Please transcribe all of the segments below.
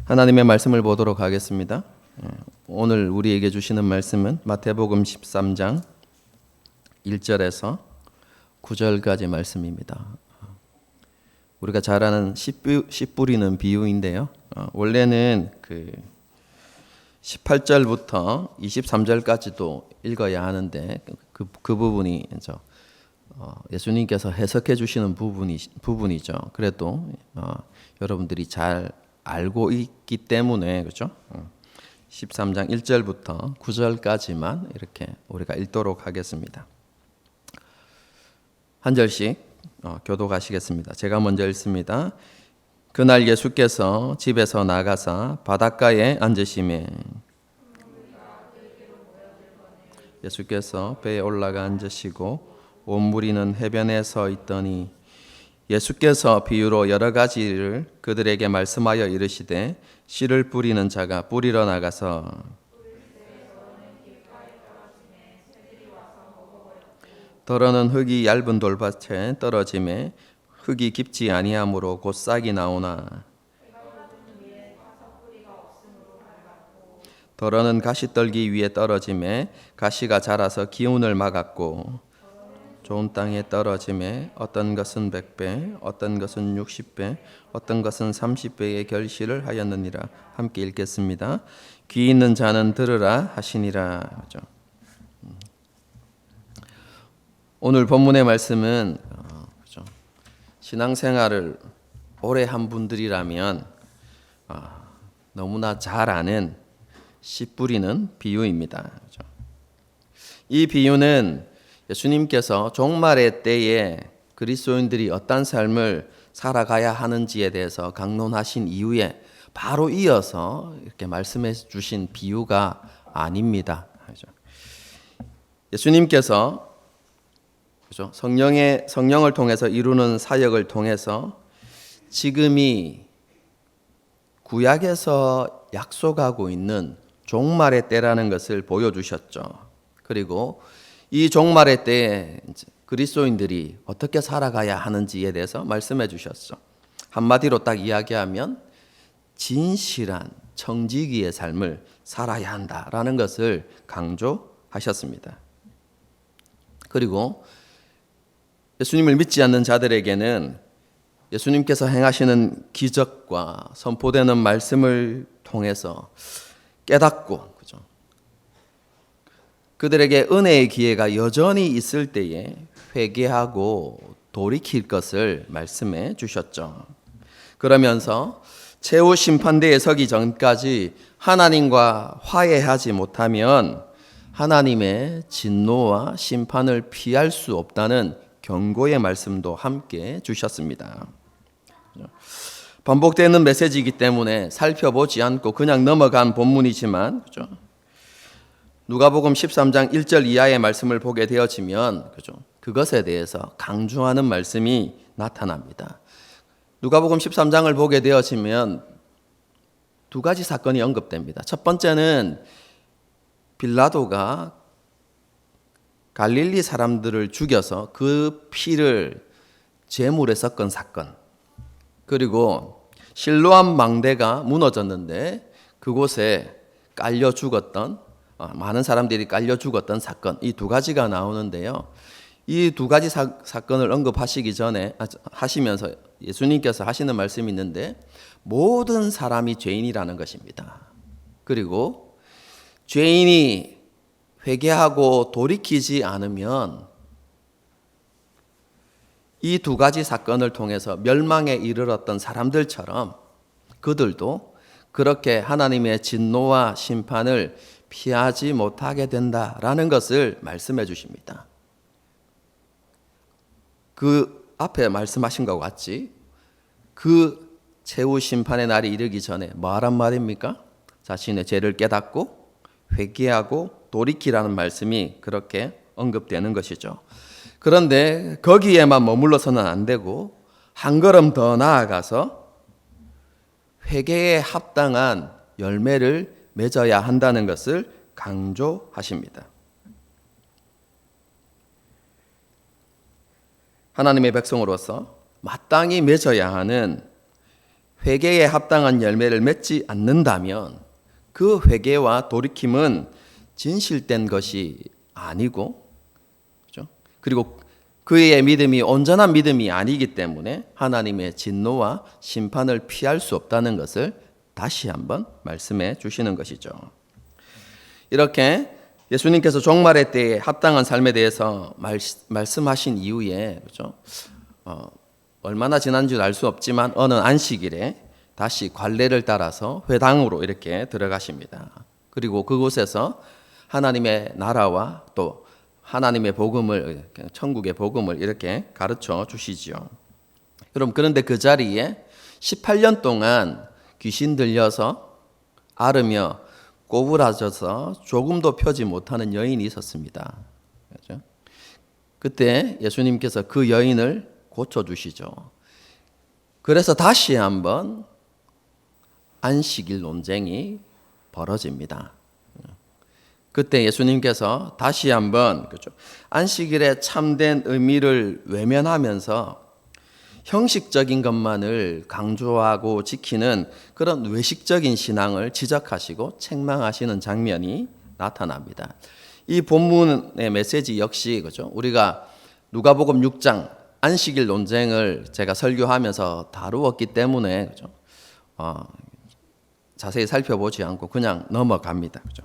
하나님의 말씀을 보도록 하겠습니다. 오늘 우리에게 주시는 말씀은 마태복음 13장 1절에서 9절까지 말씀입니다. 우리가 잘 아는 씨 뿌리는 비유인데요. 원래는 18절부터 23절까지도 읽어야 하는데 그 부분이 예수님께서 해석해 주시는 부분이죠. 그래도 여러분들이 잘 알고 있기 때문에 그렇죠? 13장 1절부터 9절까지만 이렇게 우리가 읽도록 하겠습니다. 한 절씩 교독하시겠습니다. 제가 먼저 읽습니다. 그날 예수께서 집에서 나가사 바닷가에 앉으시매 예수께서 배에 올라가 앉으시고 온 무리는 해변에 서 있더니 예수께서 비유로 여러 가지를 그들에게 말씀하여 이르시되 씨를 뿌리는 자가 뿌리러 나가서 더러는 흙이 얇은 돌밭에 떨어지매 흙이 깊지 아니하므로 곧 싹이 나오나 더러는 가시떨기 위에 떨어지매 가시가 자라서 기운을 막았고 좋은 땅에 떨어지매 어떤 것은 100배, 어떤 것은 60배, 어떤 것은 30배의 결실을 하였느니라. 함께 읽겠습니다. 귀 있는 자는 들으라 하시니라. 오늘 본문의 말씀은 신앙생활을 오래 한 분들이라면 너무나 잘 아는 씨 뿌리는 비유입니다. 이 비유는 예수님께서 종말의 때에 그리스도인들이 어떤 삶을 살아가야 하는지에 대해서 강론하신 이후에 바로 이어서 이렇게 말씀해 주신 비유가 아닙니다. 예수님께서 성령을 통해서 이루는 사역을 통해서 지금이 구약에서 약속하고 있는 종말의 때라는 것을 보여주셨죠. 그리고 이 종말의 때에 그리스도인들이 어떻게 살아가야 하는지에 대해서 말씀해 주셨죠. 한마디로 딱 이야기하면 진실한 청지기의 삶을 살아야 한다라는 것을 강조하셨습니다. 그리고 예수님을 믿지 않는 자들에게는 예수님께서 행하시는 기적과 선포되는 말씀을 통해서 깨닫고 그들에게 은혜의 기회가 여전히 있을 때에 회개하고 돌이킬 것을 말씀해 주셨죠. 그러면서 최후 심판대에 서기 전까지 하나님과 화해하지 못하면 하나님의 진노와 심판을 피할 수 없다는 경고의 말씀도 함께 주셨습니다. 반복되는 메시지이기 때문에 살펴보지 않고 그냥 넘어간 본문이지만 그렇죠? 누가복음 13장 1절 이하의 말씀을 보게 되어지면 그것에 대해서 강조하는 말씀이 나타납니다. 누가복음 13장을 보게 되어지면 두 가지 사건이 언급됩니다. 첫 번째는 빌라도가 갈릴리 사람들을 죽여서 그 피를 제물에 섞은 사건, 그리고 실로암 망대가 무너졌는데 그곳에 깔려 죽었던 많은 사람들이 깔려 죽었던 사건, 이 두 가지가 나오는데요. 이 두 가지 사건을 언급하시기 전에 하시면서 예수님께서 하시는 말씀이 있는데 모든 사람이 죄인이라는 것입니다. 그리고 죄인이 회개하고 돌이키지 않으면 이 두 가지 사건을 통해서 멸망에 이르렀던 사람들처럼 그들도 그렇게 하나님의 진노와 심판을 피하지 못하게 된다라는 것을 말씀해 주십니다. 그 앞에 말씀하신 것 같이 그 최후 심판의 날이 이르기 전에 뭐하란 말입니까? 자신의 죄를 깨닫고 회개하고 돌이키라는 말씀이 그렇게 언급되는 것이죠. 그런데 거기에만 머물러서는 안 되고 한 걸음 더 나아가서 회개에 합당한 열매를 맺어야 한다는 것을 강조하십니다. 하나님의 백성으로서 마땅히 맺어야 하는 회개에 합당한 열매를 맺지 않는다면 그 회개와 돌이킴은 진실된 것이 아니고, 그렇죠? 그리고 그의 믿음이 온전한 믿음이 아니기 때문에 하나님의 진노와 심판을 피할 수 없다는 것을 다시 한번 말씀해 주시는 것이죠. 이렇게 예수님께서 종말의 때에 합당한 삶에 대해서 말씀하신 이후에, 그렇죠? 얼마나 지난 줄 알 수 없지만 어느 안식일에 다시 관례를 따라서 회당으로 이렇게 들어가십니다. 그리고 그곳에서 하나님의 나라와 또 하나님의 복음을, 천국의 복음을 이렇게 가르쳐 주시지요. 여러분, 그런데 그 자리에 18년 동안 귀신 들려서 앓으며 꼬부라져서 조금도 펴지 못하는 여인이 있었습니다. 그렇죠? 그때 예수님께서 그 여인을 고쳐주시죠. 그래서 다시 한번 안식일 논쟁이 벌어집니다. 그때 예수님께서 다시 한번, 그렇죠, 안식일의 참된 의미를 외면하면서 형식적인 것만을 강조하고 지키는 그런 외식적인 신앙을 지적하시고 책망하시는 장면이 나타납니다. 이 본문의 메시지 역시, 그렇죠, 우리가 누가복음 6장 안식일 논쟁을 제가 설교하면서 다루었기 때문에, 그렇죠, 자세히 살펴보지 않고 그냥 넘어갑니다. 그렇죠?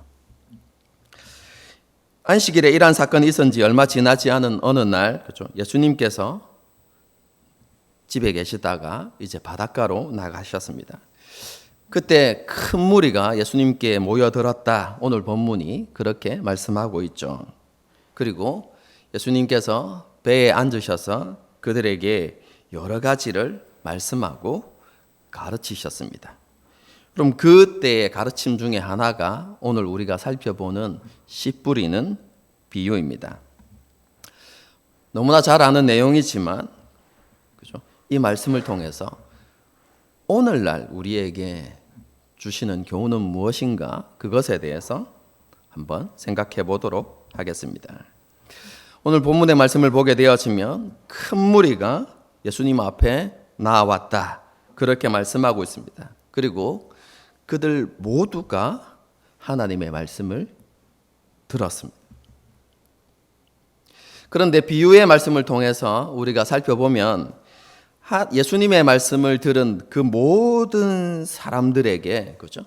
안식일에 이러한 사건이 있은 지 얼마 지나지 않은 어느 날, 그렇죠, 예수님께서 집에 계시다가 이제 바닷가로 나가셨습니다. 그때 큰 무리가 예수님께 모여들었다. 오늘 본문이 그렇게 말씀하고 있죠. 그리고 예수님께서 배에 앉으셔서 그들에게 여러 가지를 말씀하고 가르치셨습니다. 그럼 그때의 가르침 중에 하나가 오늘 우리가 살펴보는 씨 뿌리는 비유입니다. 너무나 잘 아는 내용이지만, 그죠? 이 말씀을 통해서 오늘날 우리에게 주시는 교훈은 무엇인가, 그것에 대해서 한번 생각해 보도록 하겠습니다. 오늘 본문의 말씀을 보게 되어지면 큰 무리가 예수님 앞에 나왔다, 그렇게 말씀하고 있습니다. 그리고 그들 모두가 하나님의 말씀을 들었습니다. 그런데 비유의 말씀을 통해서 우리가 살펴보면 예수님의 말씀을 들은 그 모든 사람들에게, 그렇죠,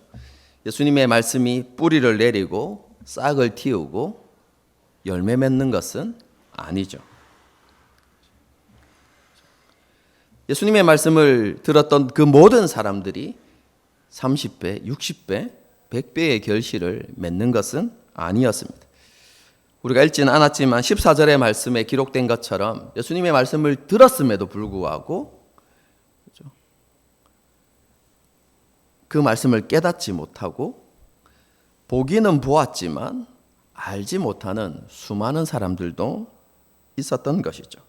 예수님의 말씀이 뿌리를 내리고 싹을 틔우고 열매 맺는 것은 아니죠. 예수님의 말씀을 들었던 그 모든 사람들이 30배, 60배, 100배의 결실을 맺는 것은 아니었습니다. 우리가 읽지는 않았지만 14절의 말씀에 기록된 것처럼 예수님의 말씀을 들었음에도 불구하고, 그렇죠, 그 말씀을 깨닫지 못하고 보기는 보았지만 알지 못하는 수많은 사람들도 있었던 것이죠.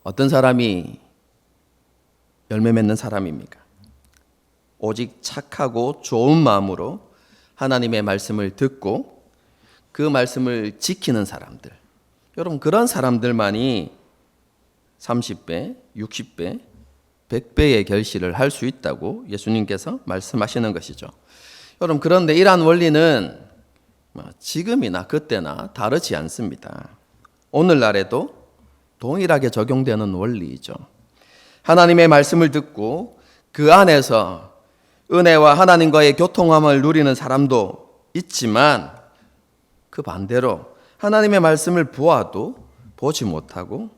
어떤 사람이 열매 맺는 사람입니까? 오직 착하고 좋은 마음으로 하나님의 말씀을 듣고 그 말씀을 지키는 사람들. 여러분, 그런 사람들만이 30배, 60배, 100배의 결실을 할 수 있다고 예수님께서 말씀하시는 것이죠. 여러분, 그런데 이러한 원리는 지금이나 그때나 다르지 않습니다. 오늘날에도 동일하게 적용되는 원리이죠. 하나님의 말씀을 듣고 그 안에서 은혜와 하나님과의 교통함을 누리는 사람도 있지만, 그 반대로 하나님의 말씀을 보아도 보지 못하고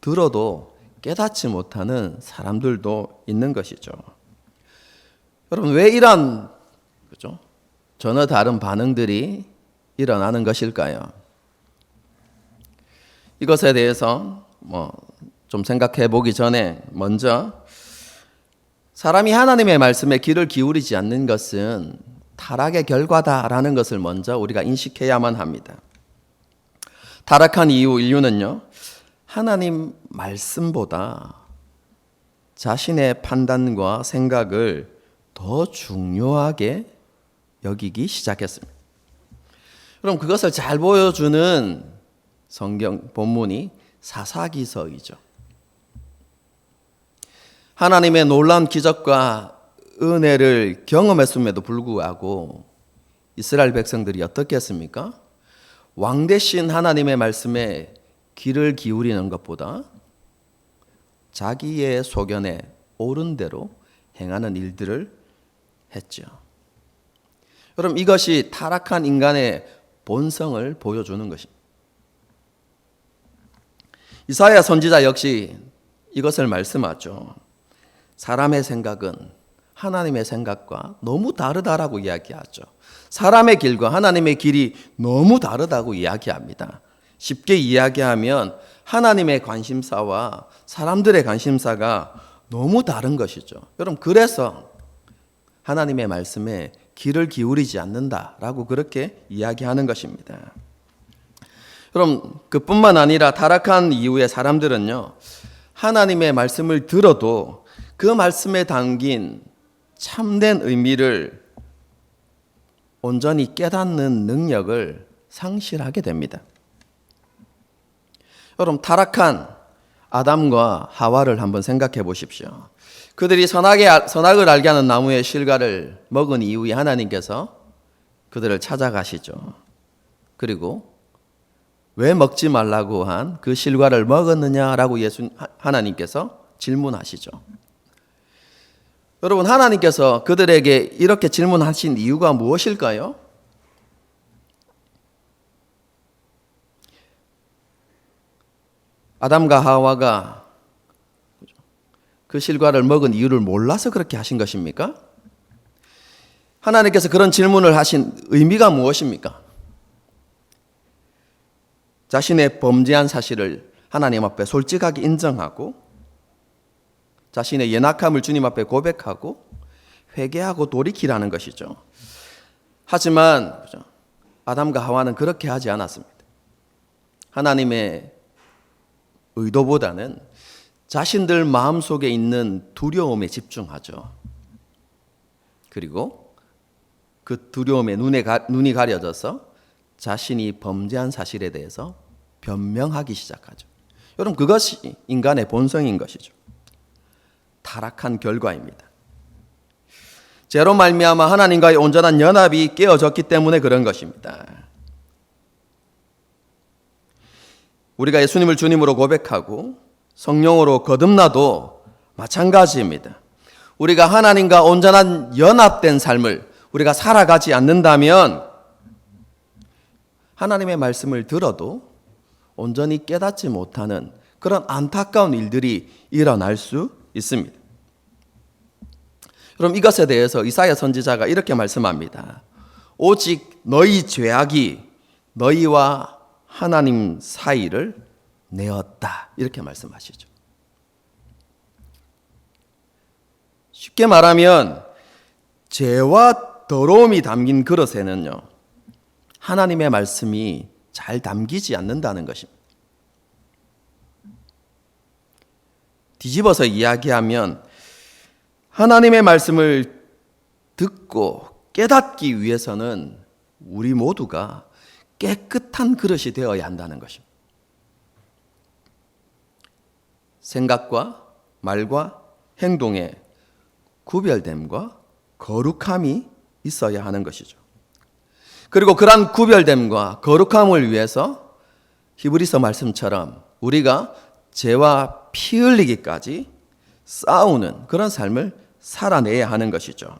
들어도 깨닫지 못하는 사람들도 있는 것이죠. 여러분, 왜 이런, 그렇죠, 전혀 다른 반응들이 일어나는 것일까요? 이것에 대해서 좀 생각해 보기 전에 먼저 사람이 하나님의 말씀에 귀를 기울이지 않는 것은 타락의 결과다라는 것을 먼저 우리가 인식해야만 합니다. 타락한 이유는요, 하나님 말씀보다 자신의 판단과 생각을 더 중요하게 여기기 시작했습니다. 그럼 그것을 잘 보여주는 성경 본문이 사사기서이죠. 하나님의 놀라운 기적과 은혜를 경험했음에도 불구하고 이스라엘 백성들이 어떻게 했습니까? 왕 대신 하나님의 말씀에 귀를 기울이는 것보다 자기의 소견에 옳은 대로 행하는 일들을 했죠. 여러분, 이것이 타락한 인간의 본성을 보여주는 것입니다. 이사야 선지자 역시 이것을 말씀하죠. 사람의 생각은 하나님의 생각과 너무 다르다라고 이야기하죠. 사람의 길과 하나님의 길이 너무 다르다고 이야기합니다. 쉽게 이야기하면 하나님의 관심사와 사람들의 관심사가 너무 다른 것이죠. 여러분, 그래서 하나님의 말씀에 귀를 기울이지 않는다라고 그렇게 이야기하는 것입니다. 여러분, 그뿐만 아니라 타락한 이후에 사람들은요, 하나님의 말씀을 들어도 그 말씀에 담긴 참된 의미를 온전히 깨닫는 능력을 상실하게 됩니다. 여러분, 타락한 아담과 하와를 한번 생각해 보십시오. 그들이 선악을 알게 하는 나무의 실과를 먹은 이후에 하나님께서 그들을 찾아가시죠. 그리고 왜 먹지 말라고 한 그 실과를 먹었느냐라고 하나님께서 질문하시죠. 여러분, 하나님께서 그들에게 이렇게 질문하신 이유가 무엇일까요? 아담과 하와가 그 실과를 먹은 이유를 몰라서 그렇게 하신 것입니까? 하나님께서 그런 질문을 하신 의미가 무엇입니까? 자신의 범죄한 사실을 하나님 앞에 솔직하게 인정하고 자신의 연약함을 주님 앞에 고백하고 회개하고 돌이키라는 것이죠. 하지만 아담과 하와는 그렇게 하지 않았습니다. 하나님의 의도보다는 자신들 마음속에 있는 두려움에 집중하죠. 그리고 그 두려움에 눈이 가려져서 자신이 범죄한 사실에 대해서 변명하기 시작하죠. 여러분, 그것이 인간의 본성인 것이죠. 타락한 결과입니다. 죄로 말미암아 하나님과의 온전한 연합이 깨어졌기 때문에 그런 것입니다. 우리가 예수님을 주님으로 고백하고 성령으로 거듭나도 마찬가지입니다. 우리가 하나님과 온전한 연합된 삶을 우리가 살아가지 않는다면 하나님의 말씀을 들어도 온전히 깨닫지 못하는 그런 안타까운 일들이 일어날 수 있습니다. 그럼 이것에 대해서 이사야 선지자가 이렇게 말씀합니다. 오직 너희 죄악이 너희와 하나님 사이를 내었다. 이렇게 말씀하시죠. 쉽게 말하면 죄와 더러움이 담긴 그릇에는요, 하나님의 말씀이 잘 담기지 않는다는 것입니다. 뒤집어서 이야기하면 하나님의 말씀을 듣고 깨닫기 위해서는 우리 모두가 깨끗한 그릇이 되어야 한다는 것입니다. 생각과 말과 행동에 구별됨과 거룩함이 있어야 하는 것이죠. 그리고 그러한 구별됨과 거룩함을 위해서 히브리서 말씀처럼 우리가 죄와 피 흘리기까지 싸우는 그런 삶을 살아내야 하는 것이죠.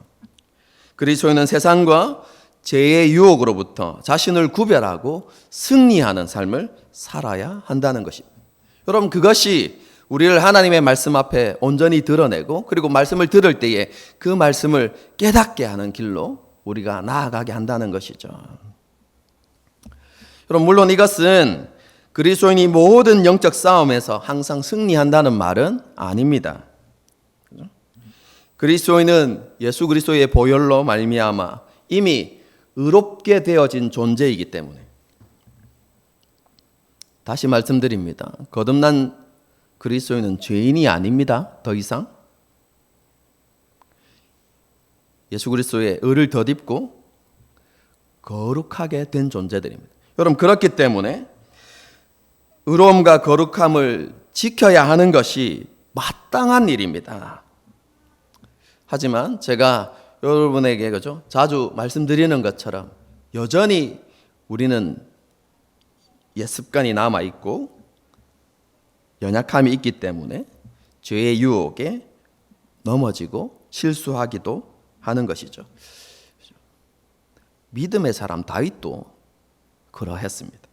그리스도인은 세상과 죄의 유혹으로부터 자신을 구별하고 승리하는 삶을 살아야 한다는 것입니다. 여러분, 그것이 우리를 하나님의 말씀 앞에 온전히 드러내고 그리고 말씀을 들을 때에 그 말씀을 깨닫게 하는 길로 우리가 나아가게 한다는 것이죠. 여러분, 물론 이것은 그리스도인이 모든 영적 싸움에서 항상 승리한다는 말은 아닙니다. 그리스도인은 예수 그리스도의 보혈로 말미암아 이미 의롭게 되어진 존재이기 때문에, 다시 말씀드립니다. 거듭난 그리스도인은 죄인이 아닙니다. 더 이상 예수 그리스도의 의를 덧입고 거룩하게 된 존재들입니다. 여러분, 그렇기 때문에 의로움과 거룩함을 지켜야 하는 것이 마땅한 일입니다. 하지만 제가 여러분에게 그죠? 자주 말씀드리는 것처럼 여전히 우리는 옛 습관이 남아 있고 연약함이 있기 때문에 죄의 유혹에 넘어지고 실수하기도 하는 것이죠. 믿음의 사람 다윗도 그러했습니다.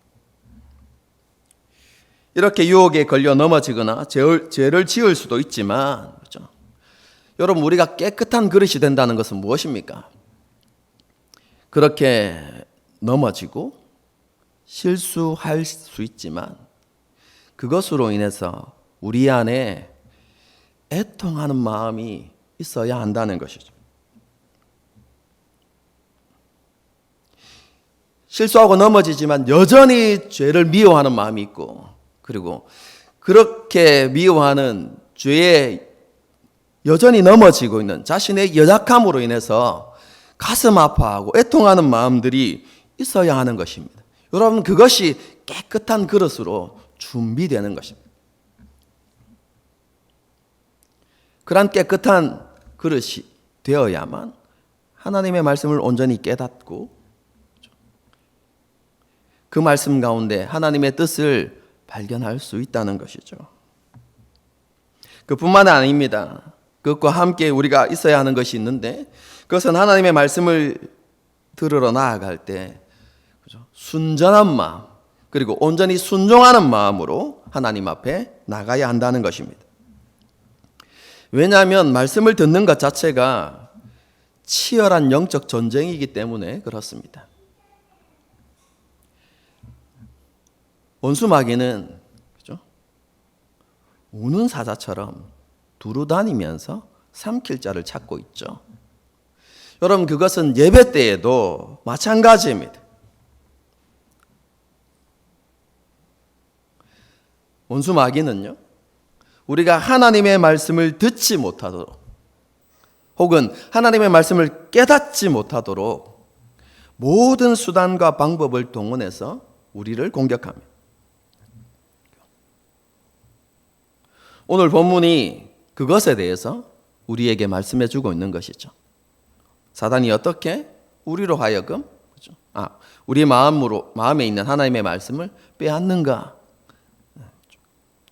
이렇게 유혹에 걸려 넘어지거나 죄를 지을 수도 있지만, 그렇죠? 여러분, 우리가 깨끗한 그릇이 된다는 것은 무엇입니까? 그렇게 넘어지고 실수할 수 있지만 그것으로 인해서 우리 안에 애통하는 마음이 있어야 한다는 것이죠. 실수하고 넘어지지만 여전히 죄를 미워하는 마음이 있고, 그리고 그렇게 미워하는 죄에 여전히 넘어지고 있는 자신의 연약함으로 인해서 가슴 아파하고 애통하는 마음들이 있어야 하는 것입니다. 여러분, 그것이 깨끗한 그릇으로 준비되는 것입니다. 그러한 깨끗한 그릇이 되어야만 하나님의 말씀을 온전히 깨닫고 그 말씀 가운데 하나님의 뜻을 발견할 수 있다는 것이죠. 그뿐만 아닙니다. 그것과 함께 우리가 있어야 하는 것이 있는데, 그것은 하나님의 말씀을 들으러 나아갈 때 순전한 마음, 그리고 온전히 순종하는 마음으로 하나님 앞에 나가야 한다는 것입니다. 왜냐하면 말씀을 듣는 것 자체가 치열한 영적 전쟁이기 때문에 그렇습니다. 원수마귀는 그죠? 우는 사자처럼 두루다니면서 삼킬 자를 찾고 있죠. 여러분, 그것은 예배 때에도 마찬가지입니다. 원수마귀는요, 우리가 하나님의 말씀을 듣지 못하도록 혹은 하나님의 말씀을 깨닫지 못하도록 모든 수단과 방법을 동원해서 우리를 공격합니다. 오늘 본문이 그것에 대해서 우리에게 말씀해 주고 있는 것이죠. 사단이 어떻게 우리로 하여금 우리 마음에 있는 하나님의 말씀을 빼앗는가,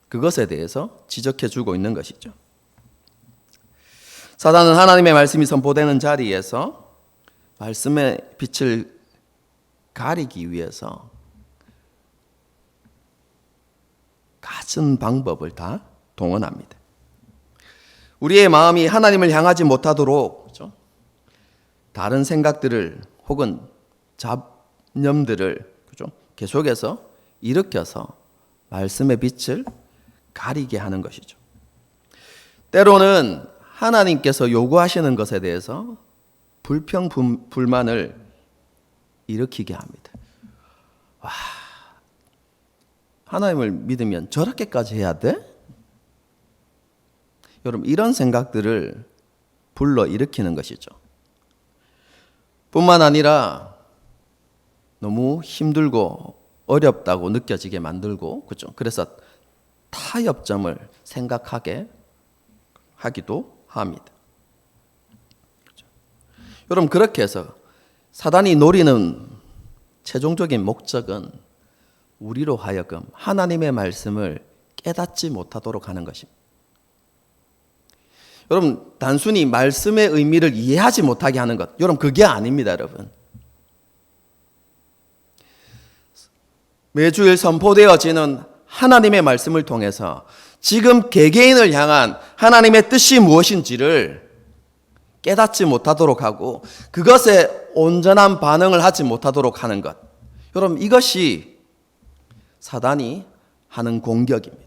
그것에 대해서 지적해 주고 있는 것이죠. 사단은 하나님의 말씀이 선포되는 자리에서 말씀의 빛을 가리기 위해서 갖은 방법을 다 동원합니다. 우리의 마음이 하나님을 향하지 못하도록, 그렇죠? 다른 생각들을 혹은 잡념들을, 그렇죠? 계속해서 일으켜서 말씀의 빛을 가리게 하는 것이죠. 때로는 하나님께서 요구하시는 것에 대해서 불평, 불만을 일으키게 합니다. 와, 하나님을 믿으면 저렇게까지 해야 돼? 여러분, 이런 생각들을 불러 일으키는 것이죠. 뿐만 아니라 너무 힘들고 어렵다고 느껴지게 만들고, 그렇죠? 그래서 타협점을 생각하게 하기도 합니다. 그렇죠? 여러분, 그렇게 해서 사단이 노리는 최종적인 목적은 우리로 하여금 하나님의 말씀을 깨닫지 못하도록 하는 것입니다. 여러분, 단순히 말씀의 의미를 이해하지 못하게 하는 것, 여러분, 그게 아닙니다, 여러분. 매주일 선포되어지는 하나님의 말씀을 통해서 지금 개개인을 향한 하나님의 뜻이 무엇인지를 깨닫지 못하도록 하고 그것에 온전한 반응을 하지 못하도록 하는 것, 여러분, 이것이 사단이 하는 공격입니다.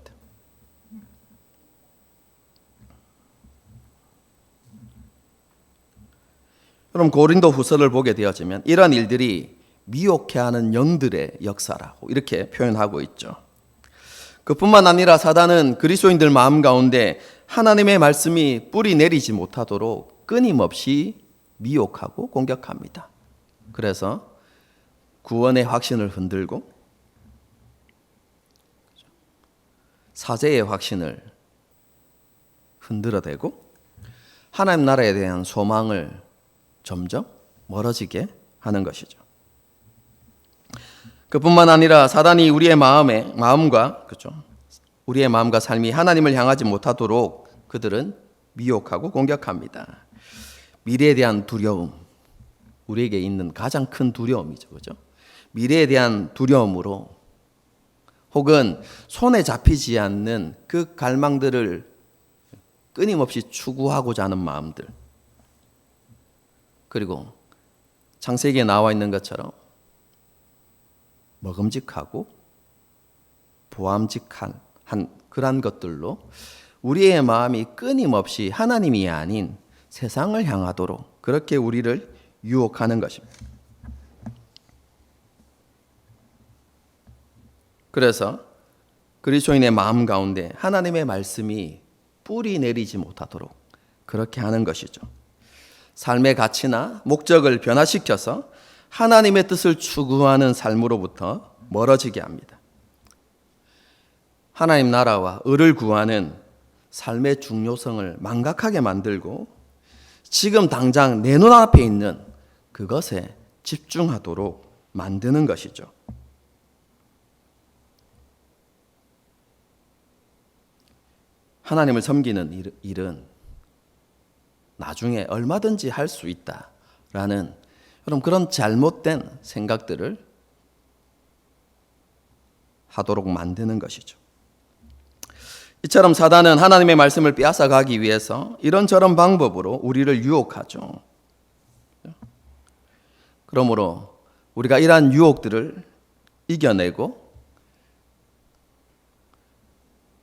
그럼 고린도 후서를 보게 되어지면 이런 일들이 미혹해하는 영들의 역사라고 이렇게 표현하고 있죠. 그뿐만 아니라 사단은 그리스도인들 마음 가운데 하나님의 말씀이 뿌리 내리지 못하도록 끊임없이 미혹하고 공격합니다. 그래서 구원의 확신을 흔들고 사죄의 확신을 흔들어대고 하나님 나라에 대한 소망을 점점 멀어지게 하는 것이죠. 그뿐만 아니라 사단이 우리의 마음과 그렇죠. 우리의 마음과 삶이 하나님을 향하지 못하도록 그들은 미혹하고 공격합니다. 미래에 대한 두려움, 우리에게 있는 가장 큰 두려움이죠. 그렇죠? 미래에 대한 두려움으로 혹은 손에 잡히지 않는 그 갈망들을 끊임없이 추구하고자 하는 마음들, 그리고 창세기에 나와 있는 것처럼 먹음직하고 보암직한 그러한 것들로 우리의 마음이 끊임없이 하나님이 아닌 세상을 향하도록 그렇게 우리를 유혹하는 것입니다. 그래서 그리스도인의 마음 가운데 하나님의 말씀이 뿌리 내리지 못하도록 그렇게 하는 것이죠. 삶의 가치나 목적을 변화시켜서 하나님의 뜻을 추구하는 삶으로부터 멀어지게 합니다. 하나님 나라와 의를 구하는 삶의 중요성을 망각하게 만들고 지금 당장 내 눈앞에 있는 그것에 집중하도록 만드는 것이죠. 하나님을 섬기는 일은 나중에 얼마든지 할 수 있다라는 그런 잘못된 생각들을 하도록 만드는 것이죠. 이처럼 사단은 하나님의 말씀을 빼앗아가기 위해서 이런저런 방법으로 우리를 유혹하죠. 그러므로 우리가 이러한 유혹들을 이겨내고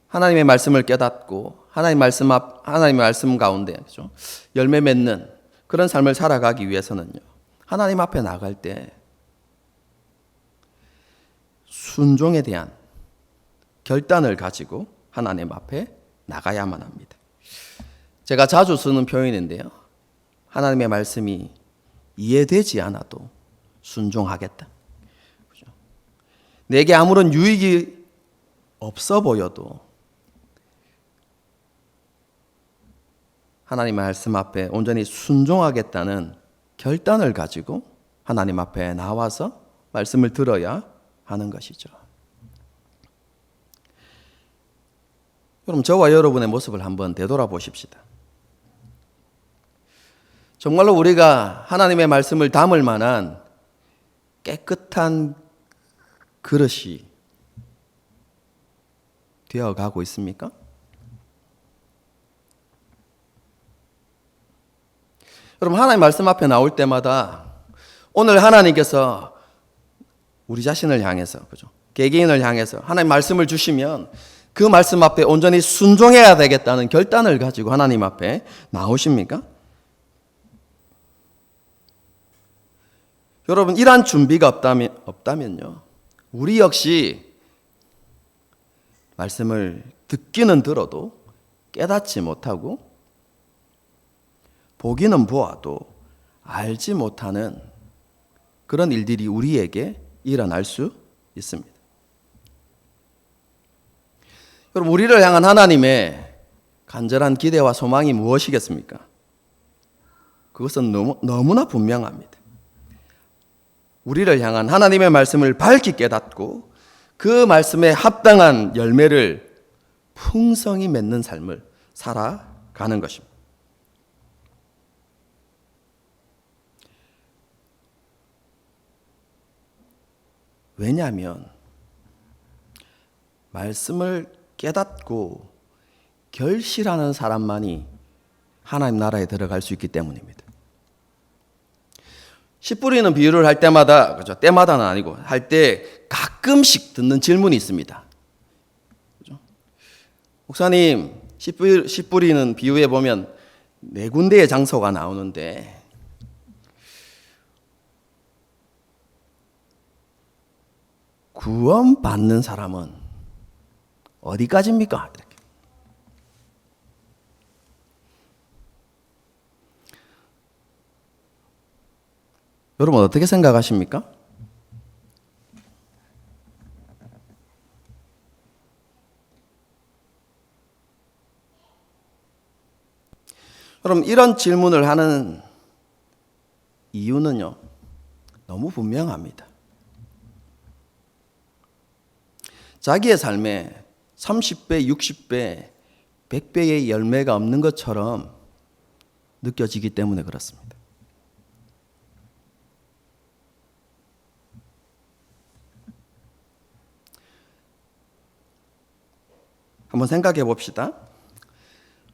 하나님의 말씀을 깨닫고 하나님의 말씀 가운데 그렇죠? 열매 맺는 그런 삶을 살아가기 위해서는요. 하나님 앞에 나갈 때 순종에 대한 결단을 가지고 하나님 앞에 나가야만 합니다. 제가 자주 쓰는 표현인데요. 하나님의 말씀이 이해되지 않아도 순종하겠다. 그렇죠? 내게 아무런 유익이 없어 보여도 하나님의 말씀 앞에 온전히 순종하겠다는 결단을 가지고 하나님 앞에 나와서 말씀을 들어야 하는 것이죠. 그럼 저와 여러분의 모습을 한번 되돌아보십시다. 정말로 우리가 하나님의 말씀을 담을 만한 깨끗한 그릇이 되어가고 있습니까? 여러분, 하나님 말씀 앞에 나올 때마다 오늘 하나님께서 우리 자신을 향해서, 그죠? 개개인을 향해서 하나님 말씀을 주시면 그 말씀 앞에 온전히 순종해야 되겠다는 결단을 가지고 하나님 앞에 나오십니까? 여러분, 이러한 준비가 없다면요. 우리 역시 말씀을 듣기는 들어도 깨닫지 못하고 보기는 보아도 알지 못하는 그런 일들이 우리에게 일어날 수 있습니다. 여러분, 우리를 향한 하나님의 간절한 기대와 소망이 무엇이겠습니까? 그것은 너무나 분명합니다. 우리를 향한 하나님의 말씀을 밝히 깨닫고 그 말씀에 합당한 열매를 풍성히 맺는 삶을 살아가는 것입니다. 왜냐하면 말씀을 깨닫고 결실하는 사람만이 하나님 나라에 들어갈 수 있기 때문입니다. 씨 뿌리는 비유를 할 때마다, 그죠? 때마다는 아니고 할 때 가끔씩 듣는 질문이 있습니다. 그죠? 목사님, 씨 뿌리는 비유에 보면 네 군데의 장소가 나오는데 구원받는 사람은 어디까지입니까? 이렇게. 여러분 어떻게 생각하십니까? 그럼 이런 질문을 하는 이유는요, 너무 분명합니다. 자기의 삶에 30배, 60배, 100배의 열매가 없는 것처럼 느껴지기 때문에 그렇습니다. 한번 생각해 봅시다.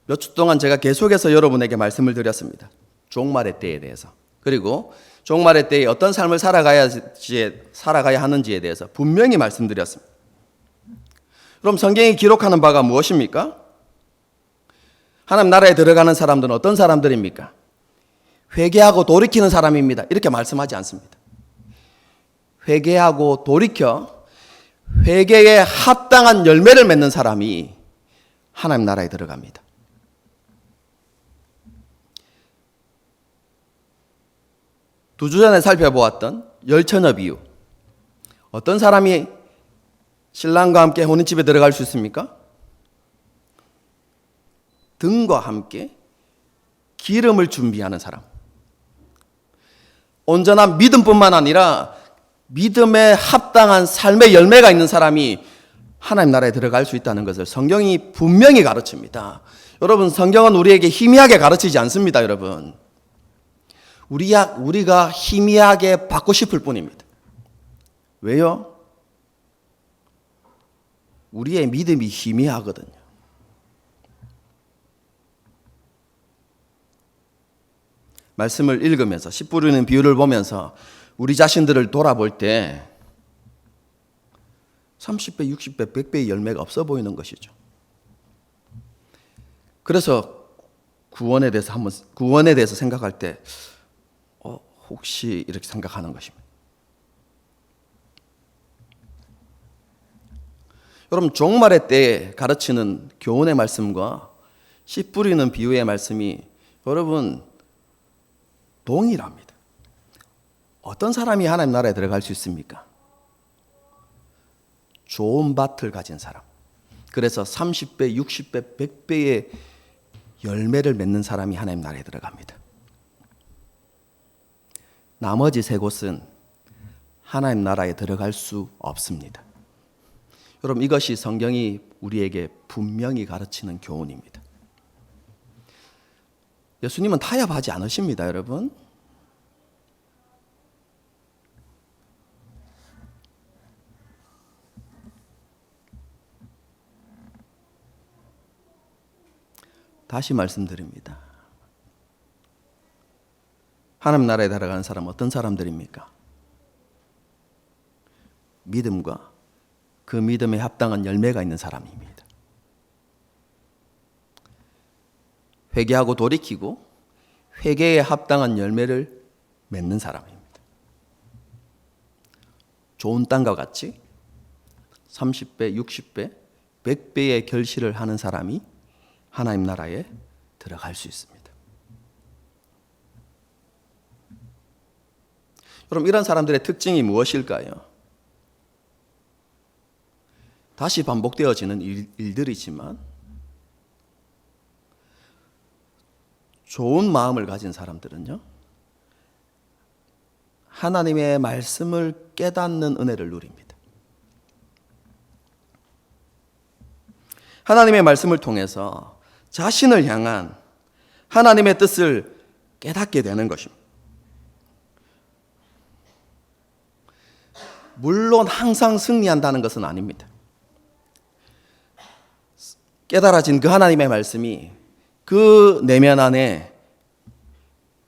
몇 주 동안 제가 계속해서 여러분에게 말씀을 드렸습니다. 종말의 때에 대해서. 그리고 종말의 때에 어떤 삶을 살아가야 하는지에 대해서 분명히 말씀드렸습니다. 그럼 성경이 기록하는 바가 무엇입니까? 하나님 나라에 들어가는 사람들은 어떤 사람들입니까? 회개하고 돌이키는 사람입니다. 이렇게 말씀하지 않습니다. 회개하고 돌이켜 회개에 합당한 열매를 맺는 사람이 하나님 나라에 들어갑니다. 두 주 전에 살펴보았던 열처녀 비유. 어떤 사람이 신랑과 함께 혼인집에 들어갈 수 있습니까? 등과 함께 기름을 준비하는 사람. 온전한 믿음뿐만 아니라 믿음에 합당한 삶의 열매가 있는 사람이 하나님 나라에 들어갈 수 있다는 것을 성경이 분명히 가르칩니다. 여러분, 성경은 우리에게 희미하게 가르치지 않습니다, 여러분. 우리가 희미하게 받고 싶을 뿐입니다. 왜요? 우리의 믿음이 희미하거든요. 말씀을 읽으면서 씨 뿌리는 비유를 보면서 우리 자신들을 돌아볼 때 30배, 60배, 100배의 열매가 없어 보이는 것이죠. 그래서 구원에 대해서 생각할 때 혹시 이렇게 생각하는 것입니다. 여러분, 종말의 때에 가르치는 교훈의 말씀과 씨 뿌리는 비유의 말씀이 여러분 동일합니다. 어떤 사람이 하나님 나라에 들어갈 수 있습니까? 좋은 밭을 가진 사람. 그래서 30배, 60배, 100배의 열매를 맺는 사람이 하나님 나라에 들어갑니다. 나머지 세 곳은 하나님 나라에 들어갈 수 없습니다. 여러분, 이것이 성경이 우리에게 분명히 가르치는 교훈입니다. 예수님은 타협하지 않으십니다, 여러분. 다시 말씀드립니다. 하나님 나라에 들어가는 사람은 어떤 사람들입니까? 믿음과 그 믿음에 합당한 열매가 있는 사람입니다. 회개하고 돌이키고 회개에 합당한 열매를 맺는 사람입니다. 좋은 땅과 같이 30배, 60배, 100배의 결실을 하는 사람이 하나님 나라에 들어갈 수 있습니다. 그럼 이런 사람들의 특징이 무엇일까요? 다시 반복되어지는 일들이지만 좋은 마음을 가진 사람들은요, 하나님의 말씀을 깨닫는 은혜를 누립니다. 하나님의 말씀을 통해서 자신을 향한 하나님의 뜻을 깨닫게 되는 것입니다. 물론 항상 승리한다는 것은 아닙니다. 깨달아진 그 하나님의 말씀이 그 내면 안에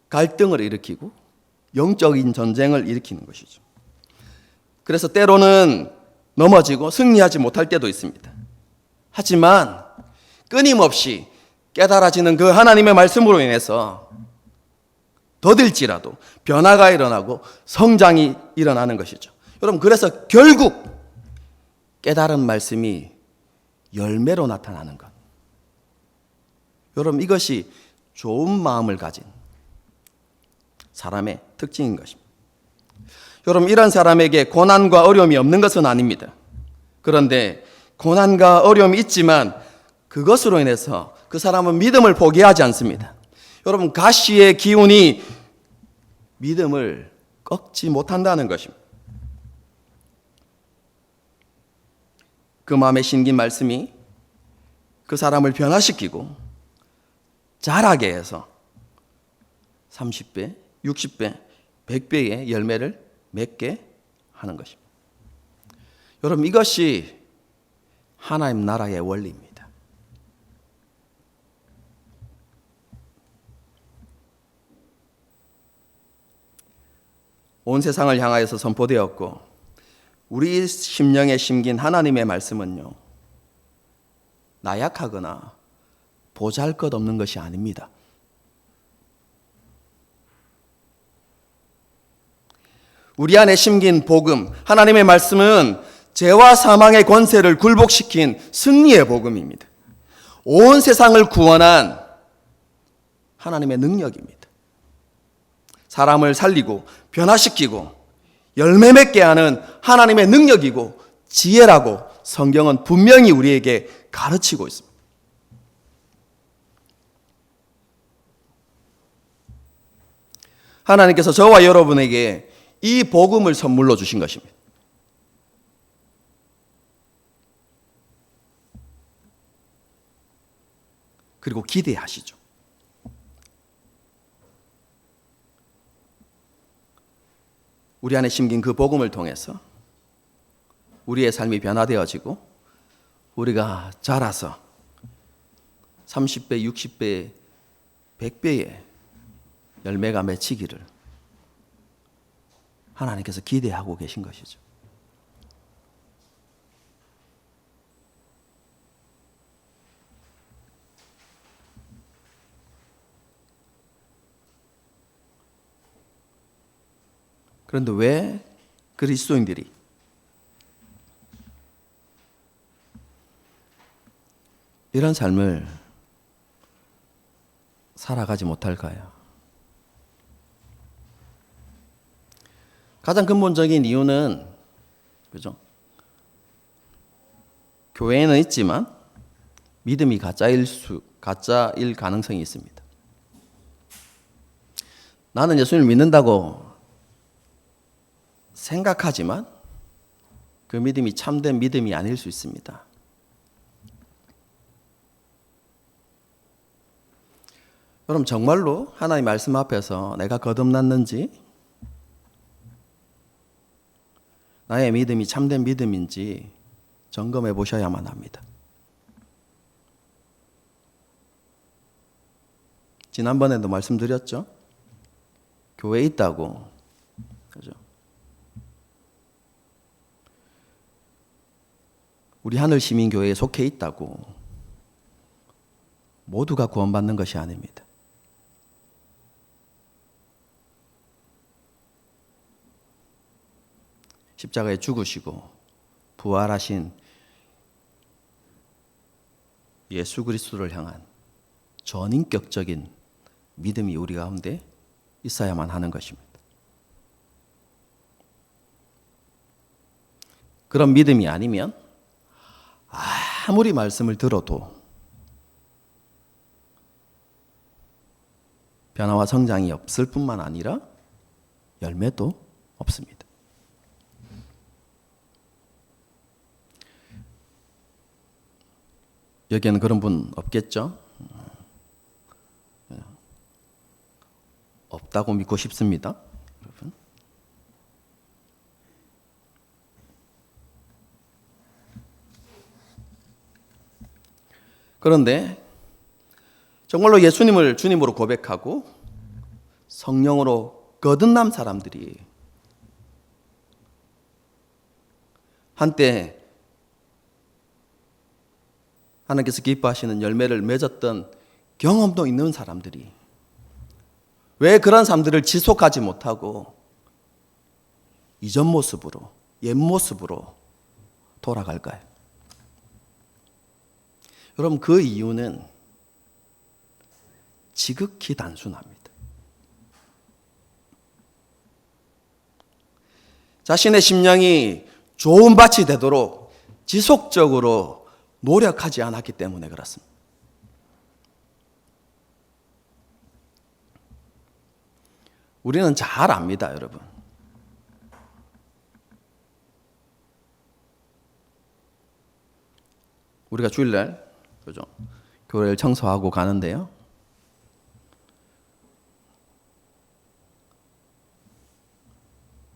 갈등을 일으키고 영적인 전쟁을 일으키는 것이죠. 그래서 때로는 넘어지고 승리하지 못할 때도 있습니다. 하지만 끊임없이 깨달아지는 그 하나님의 말씀으로 인해서 더딜지라도 변화가 일어나고 성장이 일어나는 것이죠. 여러분, 그래서 결국 깨달은 말씀이 열매로 나타나는 것. 여러분, 이것이 좋은 마음을 가진 사람의 특징인 것입니다. 여러분, 이런 사람에게 고난과 어려움이 없는 것은 아닙니다. 그런데 고난과 어려움이 있지만 그것으로 인해서 그 사람은 믿음을 포기하지 않습니다. 여러분, 가시의 기운이 믿음을 꺾지 못한다는 것입니다. 그 마음에 심긴 말씀이 그 사람을 변화시키고 자라게 해서 30배, 60배, 100배의 열매를 맺게 하는 것입니다. 여러분, 이것이 하나님 나라의 원리입니다. 온 세상을 향하여서 선포되었고 우리 심령에 심긴 하나님의 말씀은요, 나약하거나 보잘것없는 것이 아닙니다. 우리 안에 심긴 복음, 하나님의 말씀은 죄와 사망의 권세를 굴복시킨 승리의 복음입니다. 온 세상을 구원한 하나님의 능력입니다. 사람을 살리고 변화시키고 열매 맺게 하는 하나님의 능력이고 지혜라고 성경은 분명히 우리에게 가르치고 있습니다. 하나님께서 저와 여러분에게 이 복음을 선물로 주신 것입니다. 그리고 기대하시죠. 우리 안에 심긴 그 복음을 통해서 우리의 삶이 변화되어지고 우리가 자라서 30배, 60배, 100배의 열매가 맺히기를 하나님께서 기대하고 계신 것이죠. 그런데 왜 그리스도인들이 이런 삶을 살아가지 못할까요? 가장 근본적인 이유는, 그죠? 교회에는 있지만 믿음이 가짜일 가능성이 있습니다. 나는 예수님을 믿는다고 생각하지만 그 믿음이 참된 믿음이 아닐 수 있습니다. 여러분, 정말로 하나님 말씀 앞에서 내가 거듭났는지, 나의 믿음이 참된 믿음인지 점검해 보셔야만 합니다. 지난번에도 말씀드렸죠? 교회에 있다고, 그죠? 우리 하늘시민교회에 속해 있다고 모두가 구원받는 것이 아닙니다. 십자가에 죽으시고 부활하신 예수 그리스도를 향한 전인격적인 믿음이 우리 가운데 있어야만 하는 것입니다. 그런 믿음이 아니면 아무리 말씀을 들어도 변화와 성장이 없을 뿐만 아니라 열매도 없습니다. 여기에는 그런 분 없겠죠? 없다고 믿고 싶습니다, 여러분. 그런데 정말로 예수님을 주님으로 고백하고 성령으로 거듭난 사람들이 한때 하나님께서 기뻐하시는 열매를 맺었던 경험도 있는 사람들이 왜 그런 삶들을 지속하지 못하고 이전 모습으로, 옛 모습으로 돌아갈까요? 여러분, 그 이유는 지극히 단순합니다. 자신의 심령이 좋은 밭이 되도록 지속적으로 노력하지 않았기 때문에 그렇습니다. 우리는 잘 압니다, 여러분. 우리가 주일날 그죠? 교회를 청소하고 가는데요.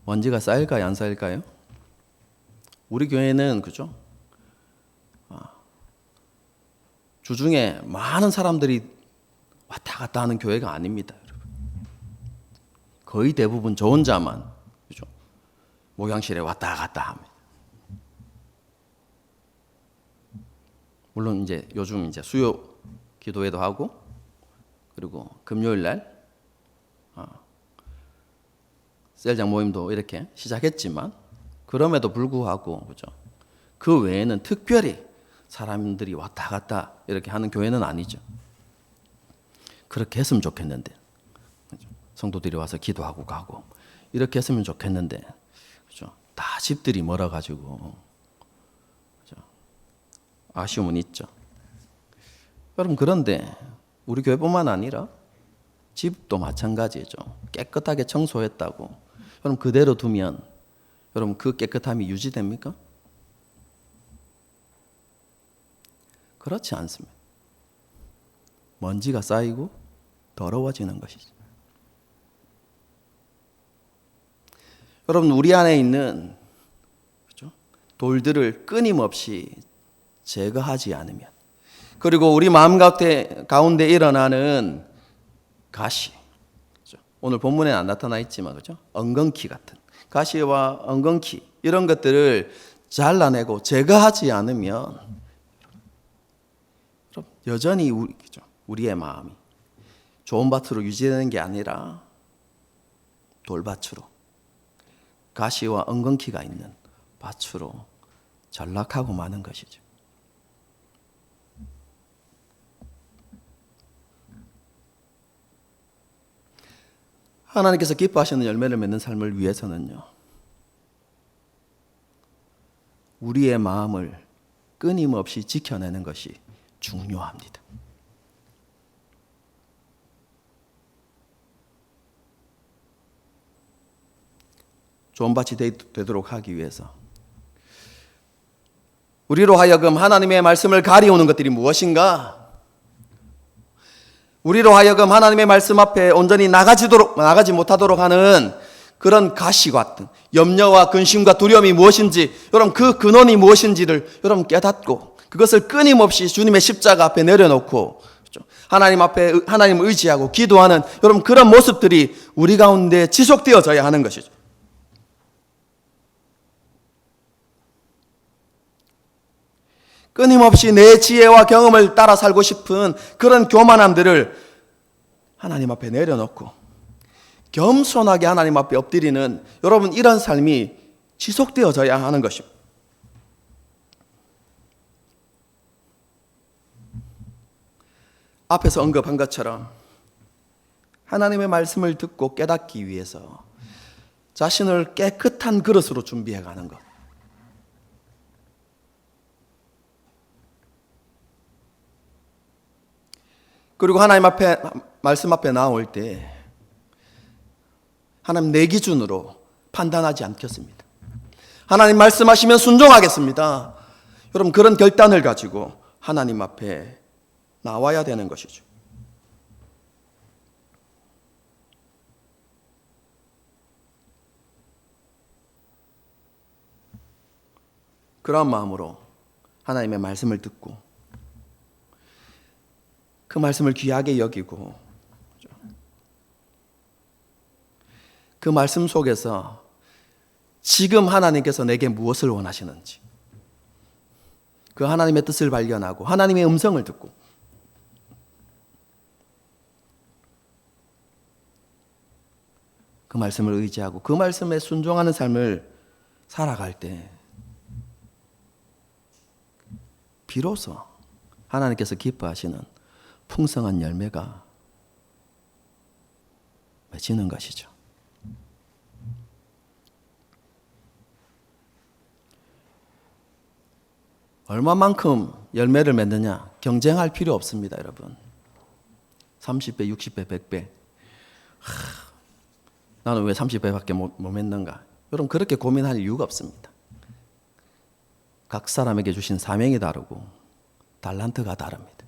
먼지가 쌓일까요, 안 쌓일까요? 우리 교회는 그죠? 주중에 많은 사람들이 왔다 갔다 하는 교회가 아닙니다, 여러분. 거의 대부분 저 혼자만 그죠? 목양실에 왔다 갔다 합니다. 물론 이제 요즘 이제 수요 기도회도 하고 그리고 금요일 날 셀장 모임도 이렇게 시작했지만 그럼에도 불구하고 그죠? 그 외에는 특별히 사람들이 왔다 갔다 이렇게 하는 교회는 아니죠. 그렇게 했으면 좋겠는데 그죠? 성도들이 와서 기도하고 가고 이렇게 했으면 좋겠는데 그죠? 다 집들이 멀어가지고 그죠? 아쉬움은 있죠. 여러분 그런데 우리 교회뿐만 아니라 집도 마찬가지죠. 깨끗하게 청소했다고 여러분 그대로 두면 여러분 그 깨끗함이 유지됩니까? 그렇지 않습니다. 먼지가 쌓이고 더러워지는 것이죠. 여러분 우리 안에 있는 그렇죠? 돌들을 끊임없이 제거하지 않으면 그리고 우리 마음 가운데 일어나는 가시 그렇죠? 오늘 본문에 안 나타나 있지만 그렇죠? 엉겅퀴 같은 가시와 엉겅퀴 이런 것들을 잘라내고 제거하지 않으면 여전히 우리의 마음이 좋은 밭으로 유지되는 게 아니라 돌밭으로 가시와 엉겅퀴가 있는 밭으로 전락하고 마는 것이죠. 하나님께서 기뻐하시는 열매를 맺는 삶을 위해서는요, 우리의 마음을 끊임없이 지켜내는 것이 중요합니다. 좋은 밭이 되도록 하기 위해서 우리로 하여금 하나님의 말씀을 가리우는 것들이 무엇인가? 우리로 하여금 하나님의 말씀 앞에 온전히 나가지 못하도록 하는 그런 가시 같은 염려와 근심과 두려움이 무엇인지, 여러분 그 근원이 무엇인지를 여러분 깨닫고 그것을 끊임없이 주님의 십자가 앞에 내려놓고 하나님 앞에 하나님을 의지하고 기도하는 여러분 그런 모습들이 우리 가운데 지속되어져야 하는 것이죠. 끊임없이 내 지혜와 경험을 따라 살고 싶은 그런 교만함들을 하나님 앞에 내려놓고 겸손하게 하나님 앞에 엎드리는 여러분 이런 삶이 지속되어져야 하는 것입니다. 앞에서 언급한 것처럼 하나님의 말씀을 듣고 깨닫기 위해서 자신을 깨끗한 그릇으로 준비해 가는 것. 그리고 하나님 앞에 말씀 앞에 나올 때 하나님 내 기준으로 판단하지 않겠습니다. 하나님 말씀하시면 순종하겠습니다. 여러분 그런 결단을 가지고 하나님 앞에 나와야 되는 것이죠. 그런 마음으로 하나님의 말씀을 듣고 그 말씀을 귀하게 여기고 그 말씀 속에서 지금 하나님께서 내게 무엇을 원하시는지 그 하나님의 뜻을 발견하고 하나님의 음성을 듣고 그 말씀을 의지하고 그 말씀에 순종하는 삶을 살아갈 때 비로소 하나님께서 기뻐하시는 풍성한 열매가 맺히는 것이죠. 얼마만큼 열매를 맺느냐 경쟁할 필요 없습니다, 여러분. 30배, 60배, 100배. 나는 왜 30배밖에 못 맺는가? 여러분 그렇게 고민할 이유가 없습니다. 각 사람에게 주신 사명이 다르고 달란트가 다릅니다.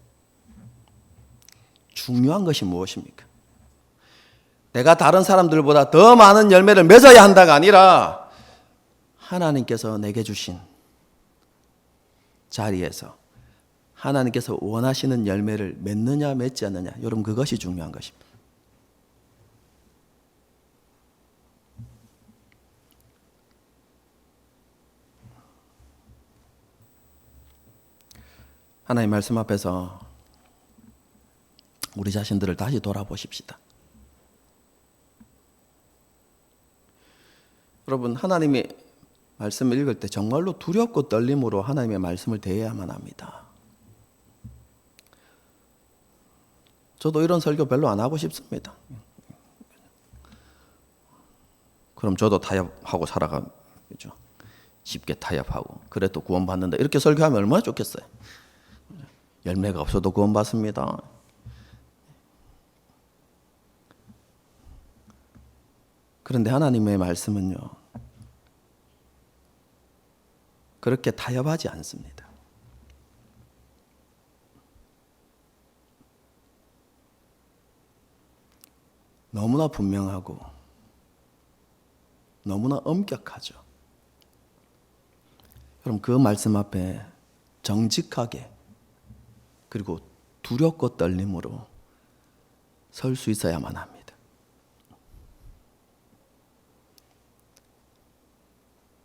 중요한 것이 무엇입니까? 내가 다른 사람들보다 더 많은 열매를 맺어야 한다가 아니라 하나님께서 내게 주신 자리에서 하나님께서 원하시는 열매를 맺느냐 맺지 않느냐, 여러분 그것이 중요한 것입니다. 하나님 말씀 앞에서 우리 자신들을 다시 돌아보십시다. 여러분 하나님의 말씀을 읽을 때 정말로 두렵고 떨림으로 하나님의 말씀을 대해야만 합니다. 저도 이런 설교 별로 안 하고 싶습니다. 그럼 저도 타협하고 살아가죠. 쉽게 타협하고 그래도 구원받는다 이렇게 설교하면 얼마나 좋겠어요. 열매가 없어도 구원받습니다. 그런데 하나님의 말씀은요, 그렇게 타협하지 않습니다. 너무나 분명하고 너무나 엄격하죠. 그럼 그 말씀 앞에 정직하게 그리고 두렵고 떨림으로 설 수 있어야만 합니다.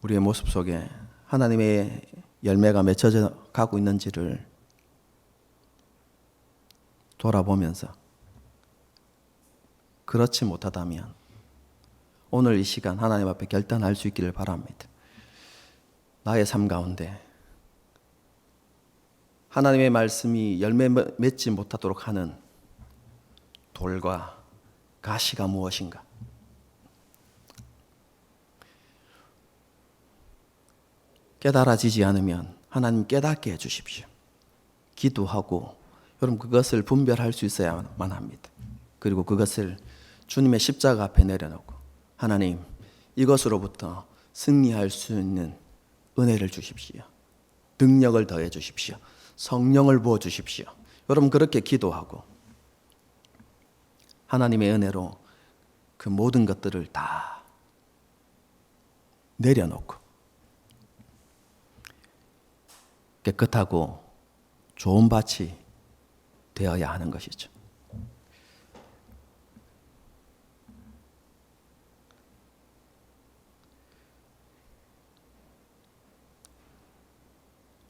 우리의 모습 속에 하나님의 열매가 맺혀져 가고 있는지를 돌아보면서 그렇지 못하다면 오늘 이 시간 하나님 앞에 결단할 수 있기를 바랍니다. 나의 삶 가운데 하나님의 말씀이 열매 맺지 못하도록 하는 돌과 가시가 무엇인가? 깨달아지지 않으면 하나님 깨닫게 해주십시오. 기도하고 여러분 그것을 분별할 수 있어야만 합니다. 그리고 그것을 주님의 십자가 앞에 내려놓고 하나님 이것으로부터 승리할 수 있는 은혜를 주십시오. 능력을 더해 주십시오. 성령을 부어 주십시오. 여러분 그렇게 기도하고 하나님의 은혜로 그 모든 것들을 다 내려놓고 깨끗하고 좋은 밭이 되어야 하는 것이죠.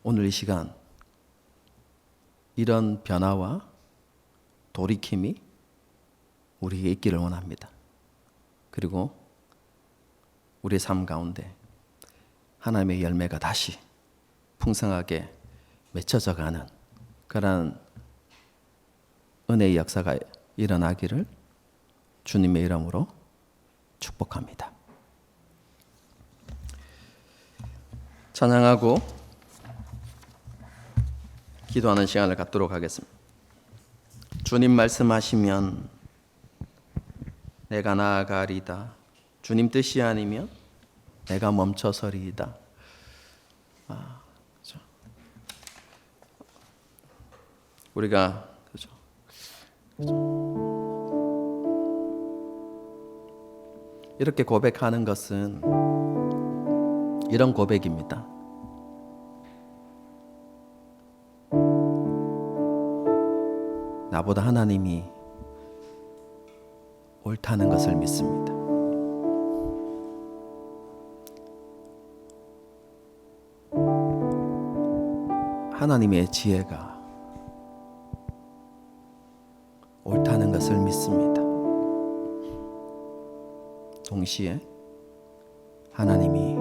오늘 이 시간 이런 변화와 돌이킴이 우리에게 있기를 원합니다. 그리고 우리의 삶 가운데 하나님의 열매가 다시 풍성하게 맺혀져 가는 그러한 은혜의 역사가 일어나기를 주님의 이름으로 축복합니다. 찬양하고 기도하는 시간을 갖도록 하겠습니다. 주님 말씀하시면 내가 나아가리다. 주님 뜻이 아니면 내가 멈춰서리이다. 그렇죠. 우리가 그렇죠. 이렇게 고백하는 것은 이런 고백입니다. 나보다 하나님이 옳다는 것을 믿습니다. 하나님의 지혜가 옳다는 것을 믿습니다. 동시에 하나님이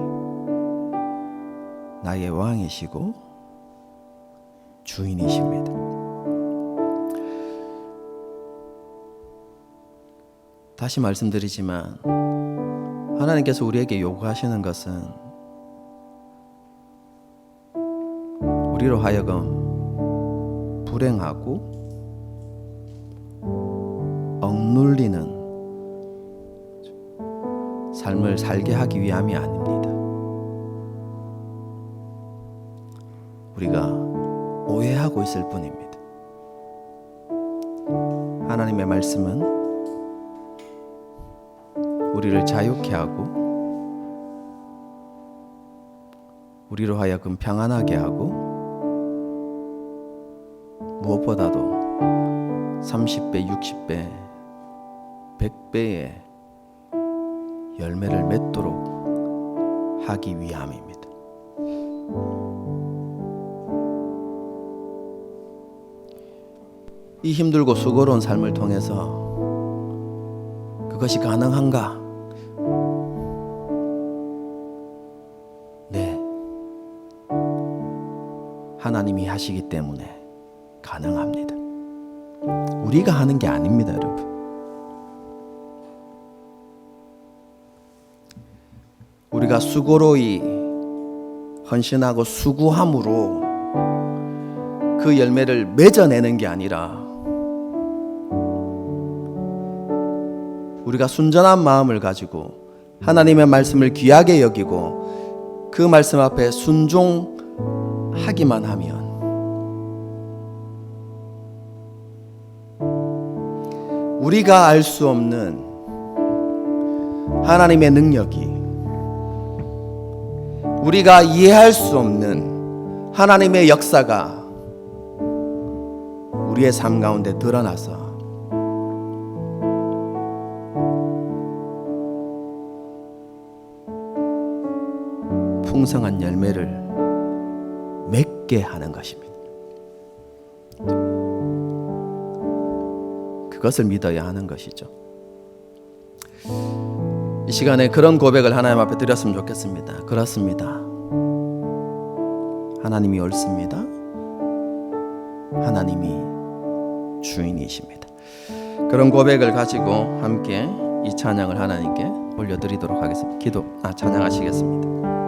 나의 왕이시고 주인이십니다. 다시 말씀드리지만 하나님께서 우리에게 요구하시는 것은 우리로 하여금 불행하고 억눌리는 삶을 살게 하기 위함이 아닙니다. 우리가 오해하고 있을 뿐입니다. 하나님의 말씀은 우리를 자유케 하고 우리로 하여금 평안하게 하고 무엇보다도 30배, 60배, 100배의 열매를 맺도록 하기 위함입니다. 이 힘들고 수고로운 삶을 통해서 그것이 가능한가? 네. 하나님이 하시기 때문에 가능합니다. 우리가 하는 게 아닙니다, 여러분. 우리가 수고로이 헌신하고 수고함으로 그 열매를 맺어내는 게 아니라 우리가 순전한 마음을 가지고 하나님의 말씀을 귀하게 여기고 그 말씀 앞에 순종하기만 하면 우리가 알 수 없는 하나님의 능력이, 우리가 이해할 수 없는 하나님의 역사가 우리의 삶 가운데 드러나서 풍성한 열매를 맺게 하는 것입니다. 그것을 믿어야 하는 것이죠. 이 시간에 그런 고백을 하나님 앞에 드렸으면 좋겠습니다. 그렇습니다. 하나님이 옳습니다. 하나님이 주인이십니다. 그런 고백을 가지고 함께 이 찬양을 하나님께 올려드리도록 하겠습니다. 찬양하시겠습니다.